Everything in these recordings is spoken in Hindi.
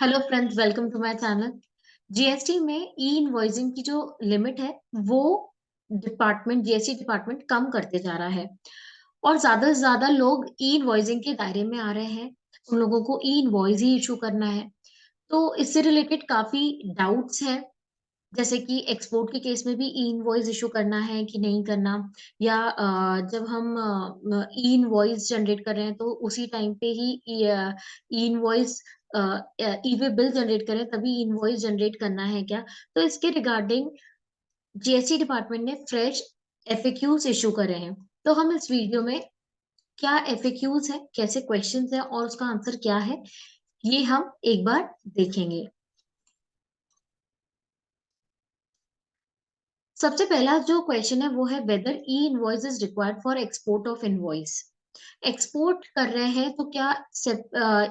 Hello friends, welcome to my channel. GST में ई इनवॉइसिंग की जो लिमिट है वो जीएसटी डिपार्टमेंट कम करते जा रहा है और ज्यादा से ज्यादा लोग ई इनवॉइसिंग के दायरे में आ रहे हैं। उन लोगों को ई इनवॉइस ही इशू करना है। तो इससे रिलेटेड काफी डाउट्स हैं, जैसे कि एक्सपोर्ट के केस में भी ई इनवॉइस इशू करना है कि नहीं करना, या जब हम ई इनवॉइस जनरेट कर रहे हैं तो उसी टाइम पे ही ई इनवॉइस ई वे बिल जनरेट करें तभी इनवॉइस जनरेट करना है क्या। तो इसके रिगार्डिंग जीएसटी डिपार्टमेंट ने फ्रेश एफएक्यूज इशू करे हैं। तो हम इस वीडियो में क्या एफएक्यूज है, कैसे क्वेश्चंस है और उसका आंसर क्या है, ये हम एक बार देखेंगे। सबसे पहला जो क्वेश्चन है वो है whether e invoice is required for export of invoice. Export कर रहे हैं तो क्या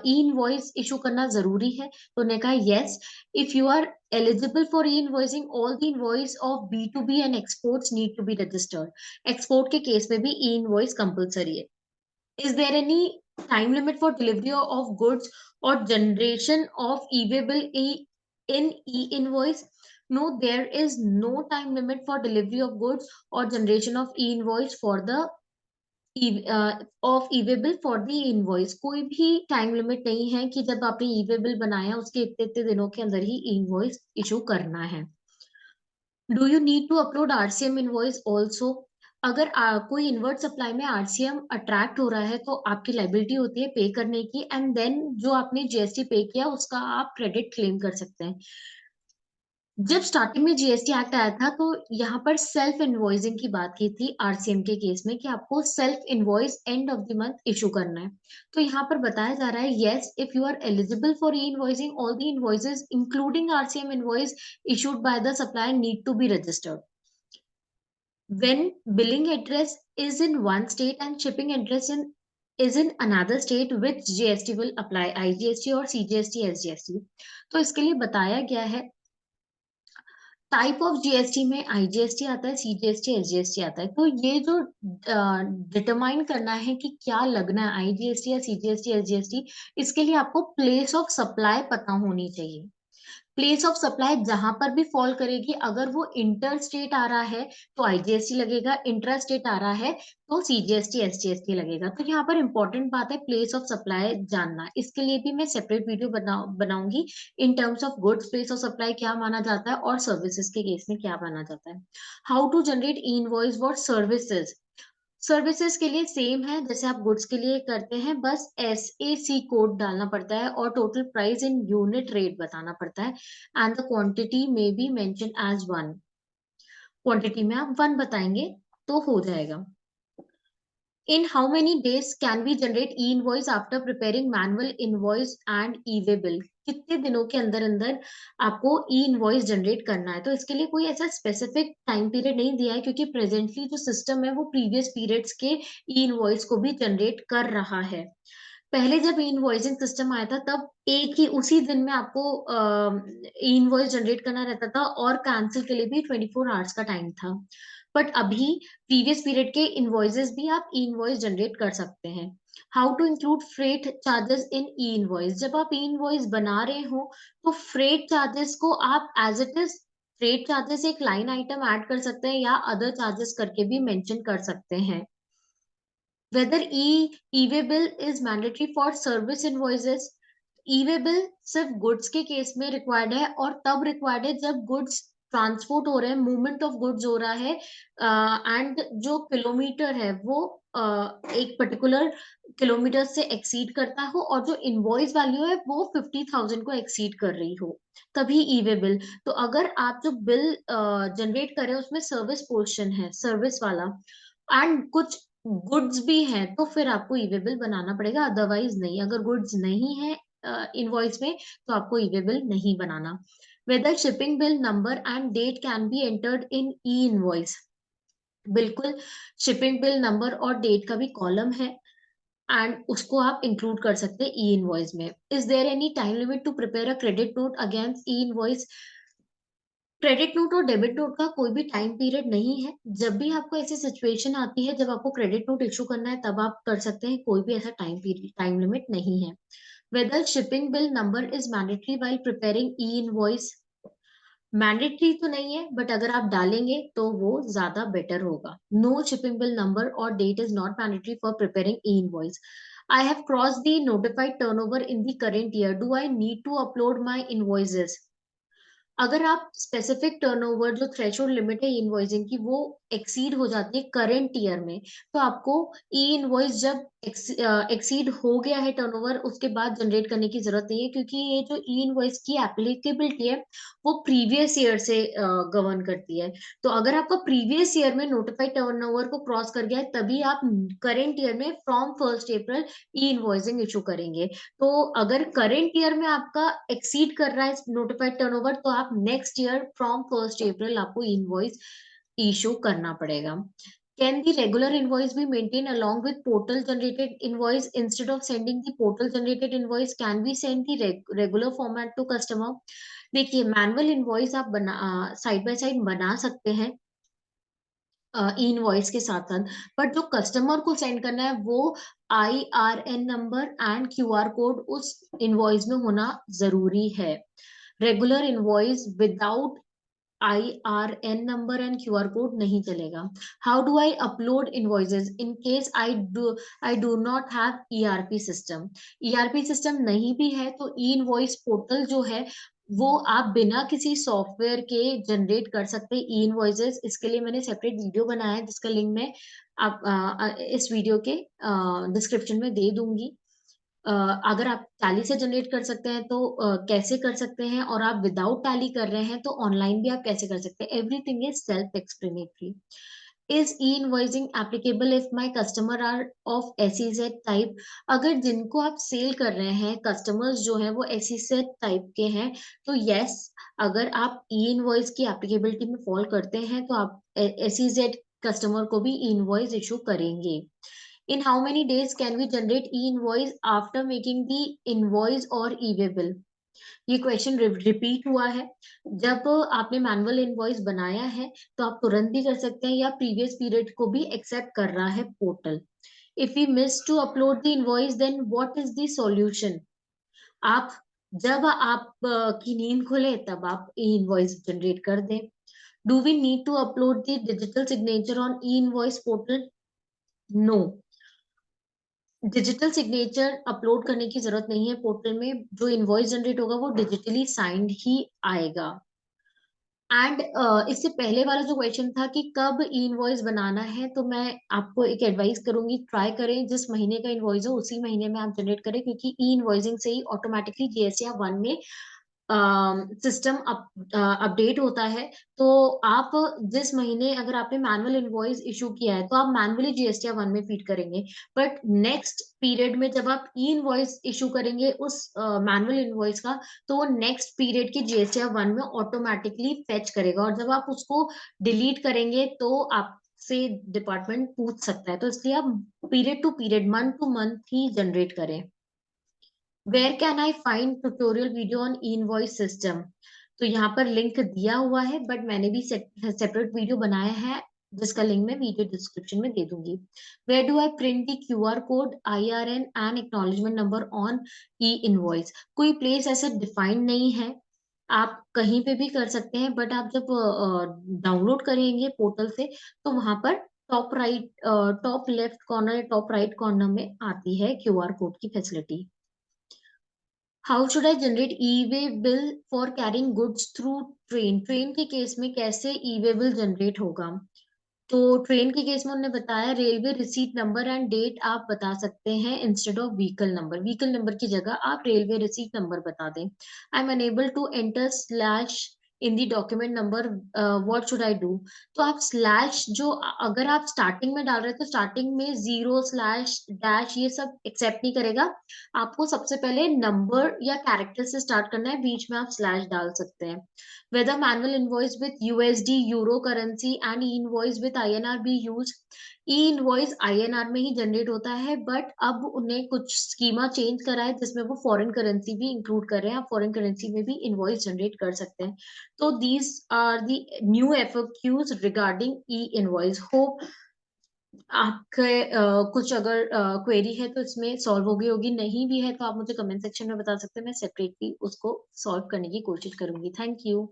ई इनवॉइस इशू करना जरूरी है? तो उन्होंने कहा yes, if you are eligible for e invoicing all the invoice of B to B and exports need to be registered. Export के केस में भी ई इनवॉइस कंपलसरी है। Is there any time limit for delivery of goods और generation of e way bill in e-invoice? No, there is no time limit for delivery of goods or generation of e-invoice for the of e way bill for the invoice. कोई भी टाइम लिमिट नहीं है कि जब आपने ई वे बिल बनाया उसके इतने इतने दिनों के अंदर ही इनवॉइस इशू करना है। Do you need to upload RCM invoice also? अगर कोई इनवर्ट सप्लाई में आरसीएम अट्रैक्ट हो रहा है तो आपकी लाइबिलिटी होती है पे करने की, एंड देन जो आपने जीएसटी पे किया उसका आप क्रेडिट क्लेम कर सकते हैं। जब स्टार्टिंग में जीएसटी एक्ट आया था तो यहाँ पर सेल्फ इनवॉइसिंग की बात की थी आरसीएम के केस में कि आपको self invoice end of the month issue करना है। तो यहाँ पर बताया जा रहा है yes, if you are eligible for e invoicing all the invoices including RCM invoice issued by the supplier need to be registered. When billing address is in one state and shipping address is in another state, which GST will apply, IGST or CGST, SGST? तो इसके लिए बताया गया है टाइप ऑफ जीएसटी में आईजीएसटी आता है, सीजीएसटी, एसजीएसटी आता है। तो ये जो डिटरमाइन करना है कि क्या लगना है, आईजीएसटी या सीजीएसटी, एसजीएसटी, इसके लिए आपको प्लेस ऑफ सप्लाई पता होनी चाहिए। प्लेस ऑफ सप्लाई जहां पर भी फॉल करेगी, अगर वो इंटर स्टेट आ रहा है तो आईजीएसटी लगेगा, इंट्रा स्टेट आ रहा है तो सीजीएसटी, एसजीएसटी लगेगा। तो यहाँ पर इंपॉर्टेंट बात है प्लेस ऑफ सप्लाई जानना। इसके लिए भी मैं सेपरेट वीडियो बनाऊंगी। In terms of goods place of supply क्या माना जाता है और सर्विसेज के केस में क्या माना जाता है। How to generate invoice for services? Services के लिए सेम है जैसे आप गुड्स के लिए करते हैं, बस SAC कोड डालना पड़ता है और total price in unit rate बताना पड़ता है, एंड द क्वांटिटी में be mention as one. Quantity में आप वन बताएंगे तो हो जाएगा। In how many days can we generate e-invoice after preparing manual invoice and e-way bill? कितने दिनों के अंदर अंदर आपको ई इनवॉइस जनरेट करना है? तो इसके लिए कोई ऐसा स्पेसिफिक टाइम पीरियड नहीं दिया है, क्योंकि प्रेजेंटली जो सिस्टम है वो प्रीवियस पीरियड्स के ई इनवॉइस को भी जनरेट कर रहा है। पहले जब ई इनवॉइसिंग सिस्टम आया था तब एक ही उसी दिन में आपको ई इनवॉइस जनरेट करना रहता था और कैंसिल के लिए भी 24 आवर्स का टाइम था। बट अभी प्रीवियस पीरियड के इनवॉइसेस भी आप ई इनवॉइस जनरेट कर सकते हैं। How to include freight charges in e invoice? जब आप ई इनवॉइस बना रहे हो तो फ्रेट चार्जेस को आप as it is freight charges एक लाइन आइटम ऐड कर सकते हैं या अदर चार्जेस करके भी मेंशन कर सकते हैं। Whether e-way bill is mandatory for service invoices? E-way bill सिर्फ गुड्स के केस में रिक्वायर्ड है और तब रिक्वायर्ड है जब गुड्स ट्रांसपोर्ट हो रहे हैं, मूवमेंट ऑफ गुड्स हो रहा है, एंड जो किलोमीटर है वो एक पर्टिकुलर किलोमीटर से एक्सीड करता हो और जो इनवॉइस वैल्यू है वो 50,000 को एक्सीड कर रही हो, तभी ई-वे बिल। तो अगर आप जो बिल जनरेट कर रहे हैं उसमें सर्विस पोर्शन है, सर्विस वाला, एंड कुछ गुड्स भी हैं, तो फिर आपको ई-वे बिल बनाना पड़ेगा, अदरवाइज नहीं। अगर गुड्स नहीं है इनवॉइस में तो आपको ई-वे बिल नहीं बनाना। Whether shipping bill number and date can be entered in e invoice? बिल्कुल, शिपिंग बिल नंबर और डेट का भी कॉलम है एंड उसको आप इंक्लूड कर सकते हैं ई इनवॉइस में। Is there any time limit to prepare a credit note against e invoice? Credit note और डेबिट नोट का कोई भी टाइम पीरियड नहीं है। जब भी आपको ऐसी सिचुएशन आती है जब आपको क्रेडिट नोट इशू करना है तब आप कर सकते हैं, कोई भी ऐसा टाइम पीरियड, टाइम लिमिट नहीं है। Whether shipping bill number is mandatory while preparing e-invoice. Mandatory तो नहीं है, बट अगर आप डालेंगे तो वो ज्यादा बेटर होगा. नो शिपिंग बिल नंबर और date is not mandatory for preparing e invoice. I have cross the notified turnover in the current year. Do I need to upload my invoices? अगर आप स्पेसिफिक टर्नओवर जो थ्रेशोल्ड लिमिट है इनवॉइसिंग की वो एक्सीड हो जाती है करंट ईयर में, तो आपको ई इनवॉइस जब एक्सीड हो गया है टर्नओवर उसके बाद जनरेट करने की जरूरत नहीं है, क्योंकि ये जो ई इनवॉइस की एप्लीकेबिलिटी है वो प्रीवियस ईयर से गवर्न करती है. तो अगर आपका प्रीवियस ईयर में नोटिफाइड टर्नओवर को क्रॉस कर गया है तभी आप करेंट ईयर में from 1 April E invoicing issue करेंगे. तो अगर करंट ईयर में आपका एक्सीड कर रहा है नोटिफाइड टर्नओवर तो आप नेक्स्ट ईयर फ्रॉम 1 अप्रैल आपको इनवॉइस इशू करना पड़ेगा. Can the regular invoice be maintained along with portal generated invoice? Instead of sending the portal generated invoice, can we send the regular format to customer? देखिए, मैनुअल इनवॉइस आप बना साइड बाय साइड बना सकते हैं ई इनवॉइस के साथ साथ, बट जो कस्टमर को सेंड करना है वो IRN number and QR code उस इनवॉइस में होना जरूरी है. Regular invoice without IRN number and QR code नहीं चलेगा. How do I upload invoices in case I do not have ERP system? ERP system नहीं भी है तो e-invoice portal जो है वो आप बिना किसी सॉफ्टवेयर के जनरेट कर सकते हैं ई इनवॉइसेस. इसके लिए मैंने सेपरेट वीडियो बनाया है जिसका लिंक मैं आप इस वीडियो के डिस्क्रिप्शन में दे दूंगी. अगर आप टैली से जनरेट कर सकते हैं तो कैसे कर सकते हैं, और आप विदाउट टैली कर रहे हैं तो ऑनलाइन भी आप कैसे कर सकते हैं. Everything is self explanatory. Is e invoicing applicable if my customer are of SEZ type? अगर जिनको आप सेल कर रहे हैं कस्टमर्स जो हैं वो SEZ टाइप के हैं तो यस, अगर आप ई इनवॉइस की एप्लीकेबिलिटी में फॉल करते हैं तो आप SEZ कस्टमर को भी ई इनवॉइस इशू करेंगे. In how many days can we generate e-invoice after making the invoice or e-way bill? ये क्वेश्चन रिपीट हुआ है. जब आपने मैनुअल इनवॉइस बनाया है तो आप तुरंत भी कर सकते हैं या प्रीवियस पीरियड को भी एक्सेप्ट कर रहा है portal. If we miss to upload the invoice then what is the solution? आप जब आप की नींद खुले तब आप ई इनवॉइस जनरेट कर दें. Do we need to upload the digital signature on e invoice portal? No, digital signature upload करने की जरूरत नहीं है पोर्टल में. जो इनवॉइस जनरेट होगा वो डिजिटली साइंड ही आएगा. एंड इससे पहले वाला जो क्वेश्चन था कि कब ई इनवॉइस बनाना है, तो मैं आपको एक एडवाइस करूंगी, ट्राई करें जिस महीने का इनवॉइस हो उसी महीने में आप जनरेट करें, क्योंकि ई इनवॉइसिंग से ही ऑटोमेटिकली GSTR 1 में सिस्टम अपडेट होता है. तो आप जिस महीने अगर आपने मैनुअल इनवॉइस इशू किया है तो आप मैनुअली GSTR 1 में फीड करेंगे, बट नेक्स्ट पीरियड में जब आप ई इनवॉइस इशू करेंगे उस मैनुअल इनवॉइस का तो वो नेक्स्ट पीरियड के GSTR 1 में ऑटोमेटिकली फेच करेगा, और जब आप उसको डिलीट करेंगे तो आपसे डिपार्टमेंट पूछ सकता है. तो इसलिए आप period to period, month to month ही जनरेट करें. Where can I find tutorial video on invoice system? तो यहाँ पर लिंक दिया हुआ है, बट मैंने भी सेपरेट वीडियो बनाया है जिसका लिंक मैं वीडियो डिस्क्रिप्शन में दे दूंगी. Where do I print the QR code, IRN and acknowledgement number on e invoice? कोई प्लेस ऐसा डिफाइंड नहीं है, आप कहीं पे भी कर सकते हैं, बट आप जब डाउनलोड करेंगे पोर्टल से तो वहां पर top right, top left corner या टॉप राइट कॉर्नर में आती है QR कोड की facility. How should I generate e-way bill for carrying goods through train? Train के केस में कैसे ई-वे बिल जनरेट होगा? तो ट्रेन के केस में उन्होंने बताया railway receipt number and date आप बता सकते हैं instead of vehicle number. Vehicle number की जगह आप रेलवे रिसीट नंबर बता दें. I am unable to enter slash in the document number, what should I do? तो आप स्लैश जो अगर आप स्टार्टिंग में डाल रहे हैं तो स्टार्टिंग में 0/डैश ये सब एक्सेप्ट नहीं करेगा. आपको सबसे पहले नंबर या कैरेक्टर से स्टार्ट करना है, बीच में आप स्लैश डाल सकते हैं. Whether manual invoice with USD, Euro currency and e-invoice with INR be used? E-invoice INR में ही जनरेट होता है, बट अब उन्हें कुछ स्कीमा चेंज करा है जिसमें वो फॉरेन करेंसी भी इंक्लूड कर रहे हैं. आप फॉरेन करेंसी में भी इनवॉइस जनरेट कर सकते हैं. तो these are the new FAQs regarding e invoice. Hope आपके कुछ अगर क्वेरी है तो इसमें सॉल्व हो गई होगी, नहीं भी है तो आप मुझे कमेंट सेक्शन में बता सकते हैं, मैं सेपरेटली उसको सॉल्व करने की कोशिश करूँगी। Thank you.